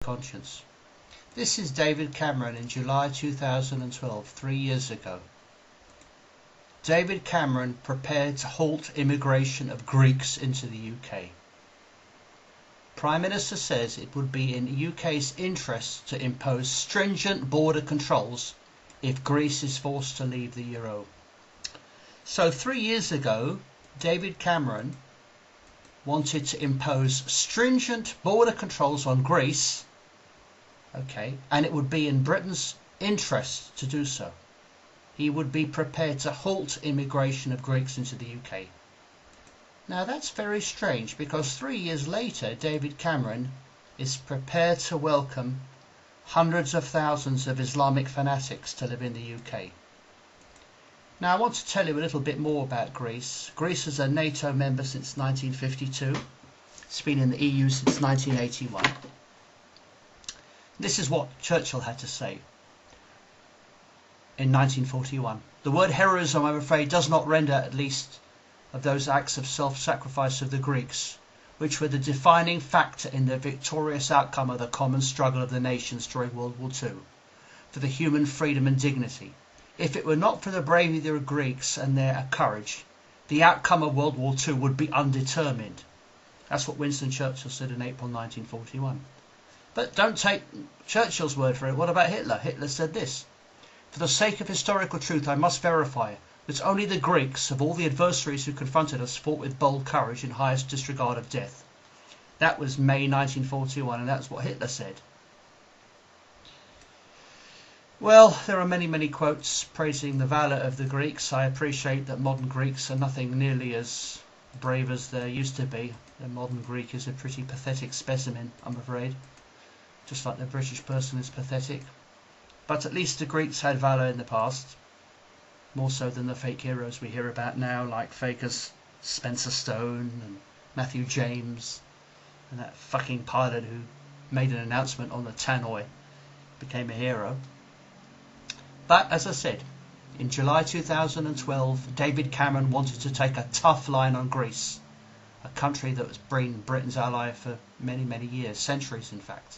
conscience. This is David Cameron in July 2012, 3 years ago. David Cameron prepared to halt immigration of Greeks into the UK. Prime Minister says it would be in the UK's interest to impose stringent border controls if Greece is forced to leave the euro. So 3 years ago, David Cameron wanted to impose stringent border controls on Greece, and it would be in Britain's interest to do so. He would be prepared to halt immigration of Greeks into the UK. Now that's very strange, because 3 years later David Cameron is prepared to welcome hundreds of thousands of Islamic fanatics to live in the UK. Now I want to tell you a little bit more about Greece. Greece is a NATO member since 1952. It's been in the EU since 1981. This is what Churchill had to say in 1941. The word heroism, I'm afraid, does not render at least of those acts of self-sacrifice of the Greeks, which were the defining factor in the victorious outcome of the common struggle of the nations during World War II, for the human freedom and dignity. If it were not for the bravery of the Greeks and their courage, the outcome of World War II would be undetermined. That's what Winston Churchill said in April 1941. But don't take Churchill's word for it. What about Hitler? Hitler said this: "For the sake of historical truth, I must verify that only the Greeks, of all the adversaries who confronted us, fought with bold courage in highest disregard of death." That was May 1941, and that's what Hitler said. Well, there are many quotes praising the valour of the Greeks. I appreciate that modern Greeks are nothing nearly as brave as they used to be. The modern Greek is a pretty pathetic specimen, I'm afraid. Just like the British person is pathetic. But at least the Greeks had valour in the past. More so than the fake heroes we hear about now, like fakers Spencer Stone and Matthew James, and that fucking pilot who made an announcement on the tannoy became a hero. But as I said, in July 2012, David Cameron wanted to take a tough line on Greece, a country that was been Britain's ally for many years, centuries in fact.